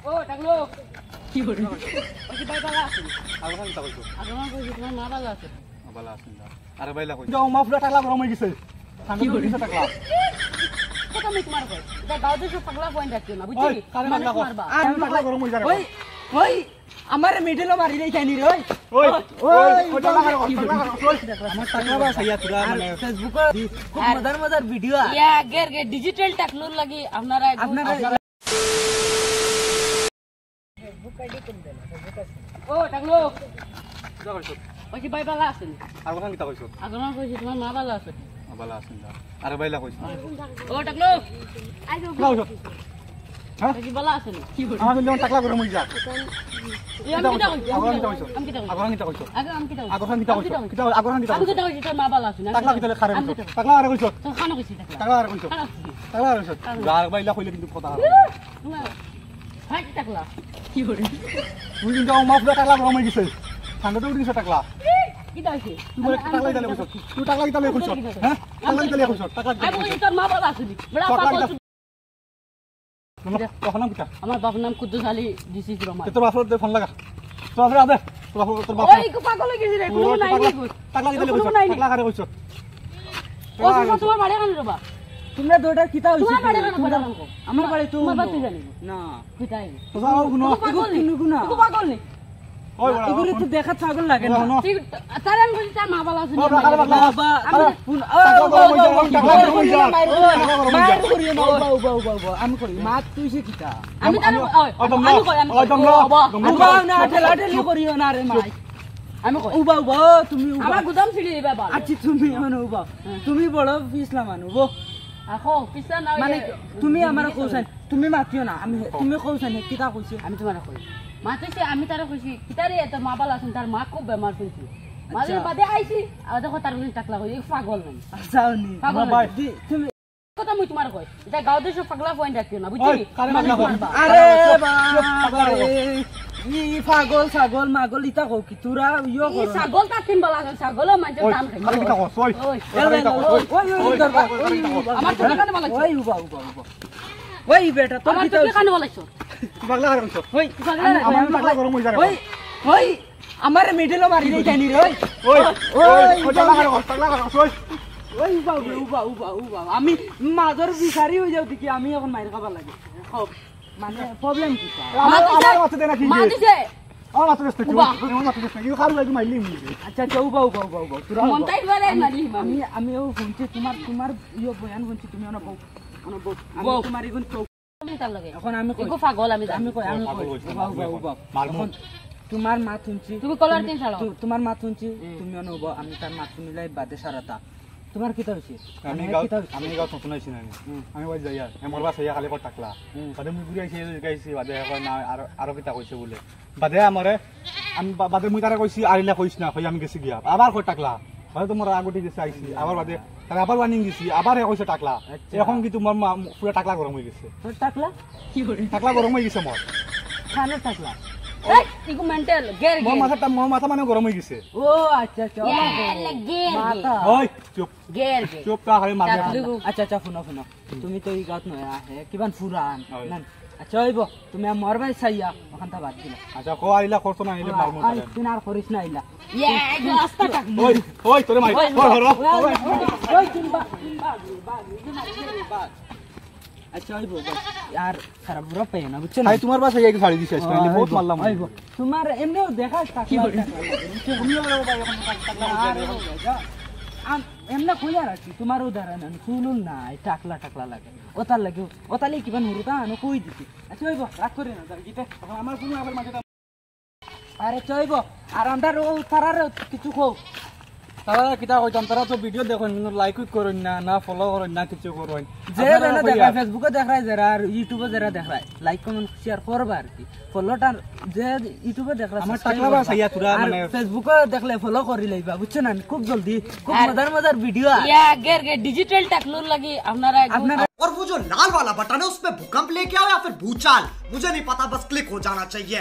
ও টাকলো কি করে ওই ভাই বালা আছে আগমান তা কইছো আগমান কইছি তোমার মা বালা আছে বালা আছেন না আরে বাইলা কই যাও মাফলা টাকলা গরম হই গেছে ঠান্ডা করে দিছে টাকলা কত আমি তোমার কই এটা গাও দেশে পাগলা পয়েন্ট রাখছো না বুঝলি কারে মারবা আর টাকলা গরম হই যারে ওই ওই আমার মিডলও মারি দেই খাইনি রে ওই ওই টাকলা গরম আমার টাকলা বা সাইয়া তুরা মানে ফেসবুক খুব মজার ভিডিও ইয়া গের ডিজিটাল টেকনোলজি লাগি আপনারা ফেসবুক আইডি কোন দেন ফেসবুক আছে ও টাকলো যা কইছো ওই ভাই বালা আছে আগমান কি তা কইছো আগমান কইছি তোমার মা বালা আছে বালা আছেন না আরে বাইলা কইছো ও টাকলো আইগো কইছো হ্যাঁ ওই বালা আছে কি করে আমার কিন্তু টাকলা গরম হই যা আমি কি কইছি আগমান কি তা কইছো আমি কি কইছি আগমান কি তা কইছো আগমান কি তা আমি কইছো কি কইছি তোর মা বালা আছে না টাকলা কি তালে খারে টাকলা আরে কইছো তো খানো কইছি টাকলা টাকলা আরে কইছো টাকলা আরে কইছো আর বাইলা কইলে কিন্তু কথা হাই টাকলা কি করে তুই কিন্তু মাফলা টাকলা গরম হই গেছে ঠান্ডা তো উঠে গেছে টাকলা কি দাইছে তুই টাকলা দিলে কইছো তুই টাকলা দিলে কইছো হ্যাঁ টাকলা দিলে কইছো টাকলা আমি কইছি তোর মা বালা আছে বড় পাগল তখন নাম কিটা আমার বাবার নাম কুদ্দুস আলী ডিসি রহমান তোর বাপর ফোন লাগা তোর বাপর আদে তোর বাপর ওই পাগল হয়ে গেছি রে কোনো নাই নি টাকলা দিলে কইছো টাকলা করে কইছো ও তোমার বাড়ি কেন রবা তোমরা দুইটা কিতা হইছে তোমার বাড়ি কেন আমার বাড়ি তো তোমার বাড়ি জানি না কোথায় তো যাও গুনো পাগল নি গুনা তুই পাগল নি ওই বড় এগুলো তো দেখা ছাগল লাগে না ঠিক তার আমি বলি তার মা বালা আছে ও টাকলা বাবা বাবা আমি করি মা তুই সে কিতা আমি তার আমি কই না ঠেলা ঠেলি করিও না রে মা আমি কই উবা উবা তুমি আমার গুদাম ছিড়ি দিবা বাবা আচ্ছা তুমি মানে উবা তুমি বড় পিছলা মানুষ আখো পিছা না মানে তুমি আমার কইছেন তুমি মাতিও না আমি তুমি কইছেন কিতা কইছে আমি তোমার কই মাতেছে আমি তার কইছি কিতারে এত মা বালা আছে তার মা খুব বেমার হইছে মাঝে বাদে আইছি আর দেখো তার উনি টাকলা কই পাগল নাই যাওনি পাগল ভাই তুমি কথা মুই তোমার কই এটা গাও দেশে পাগলা পয়েন্ট রাখিও না বুঝলি আরে বাবা ই পাগল ছাগল মাগল ইতা কও কি তোরা ইয়ো এই কর ছাগল তা তিন বলা ছাগল মানে দাম খাই আরে কিটা কস ওই আমার তো কানে বলা ওই উবা উবা উবা ওই বেটা তোর আমার কিতা তো কানে বলাইছো পাগলা করে কইছো ওই আমার টাকলা গরম হই যারে ওই ওই আমার মিডলও মারি দেই জানি রে ওই ওই টাকলা করে টাকলা করে ওই ওই উবা উবা উবা উবা আমি মাদর বিচারি হই যাও দেখি আমি এখন মাইর খাবার লাগে মানে প্রবলেম কি আমার মাথা দেনা কি মা দিছে আমার মাথা দেনা কি আমার মাথা দেনা ইউ খারু লাগি মাইলি মি আচ্ছা আচ্ছা উবা উবা উবা উবা তোরা মনটাই বলে মারি আমি আমিও শুনছি তোমার ইয়ো বয়ান শুনছি তুমি অন বউ আমি তোমার ইগুন চৌ আমি তার লাগে এখন আমি কই এগো পাগল আমি আমি কই উবা উবা উবা এখন তোমার মা শুনছি তুমি কলার দিন চালাও তোমার মা শুনছি তুমি অন উবা আমি তার মা মিলাই বাদে সারাতা তোমার কিতা হইছে আমি গাও তো শুনাইছি না আমি ওই যাইয়া আমার বাস হইয়া খালি কর টাকলা বাদে মুই ঘুরে আইছি গাইছি বাদে কই না আর কিতা কইছে বলে বাদে আমারে আমি বাদে মুই তারে কইছি আইলা কইছ না কই আমি গেছি গিয়া আবার কই টাকলা বাদে তোমার আগতে গেছে আইছি আবার বাদে তারে আবার ওয়ার্নিং দিছি আবার হে কইছে টাকলা এখন কি তোমার পুরো টাকলা গরম হই গেছে তোর টাকলা কি করে টাকলা গরম হই গেছে মোর খানো টাকলা এই ইগো মেন্টাল গের মোর মাথা মানে গরম হই গেছে ও আচ্ছা আচ্ছা গের মাথা ওই চুপ গের চুপ তা খালি মারবে আচ্ছা আচ্ছা শুনো শুনো তুমি তো এই গাত নয় আহে কিমান ফুরান আচ্ছা হইব তুমি আমার ভাই চাইয়া ওখান থেকে বাদ দিলা আচ্ছা কো আইলা করছ না আইলে মারমু তারে তুই আর করিস না আইলা রাস্তা টাক ওই ওই তোরে মাই ওই কিনবা আচ্ছা হইব আর খারাপ বুড়া পাই না বুঝছো না ভাই তোমার বাসা এই শাড়ি দিছিস কাইলে বহুত মারলাম হইব তোমার এমনিও দেখা টাকলা এমনা কইয়া রাখছি তোমার উদাহরণ আমি শুনুন না টাকলা টাকলা লাগে ওতার লাগে ওতালে কিমান হুরুতা আনো কই দিছি আচ্ছা হইব রাগ করি না গিতে আমার কোনো আবার মাঝে আরে চইব আর আন্দার ও তারার কিছু খো তারা কিটা কইতাম তারা তো ভিডিও দেখুন কিন্তু লাইক করেন না না ফলো করেন না কিছু করেন যে না দেখায় ফেসবুকে দেখায় যারা আর ইউটিউবে যারা দেখায় লাইক কমেন্ট শেয়ার করবা আর কি ফলোটা যে ইউটিউবে দেখায় আমার টাকলা বা সাইয়া তুরা মানে ফেসবুকে দেখলে ফলো করি লইবা বুঝছেন না খুব জলদি খুব মজার ভিডিও ইয়া গের ডিজিটাল টেকনোলজি লাগি আপনারা और वो जो लाल वाला बटन है उसपे भूकंप लेके आओ या फिर भूचाल मुझे नहीं पता बस क्लिक हो जाना चाहिए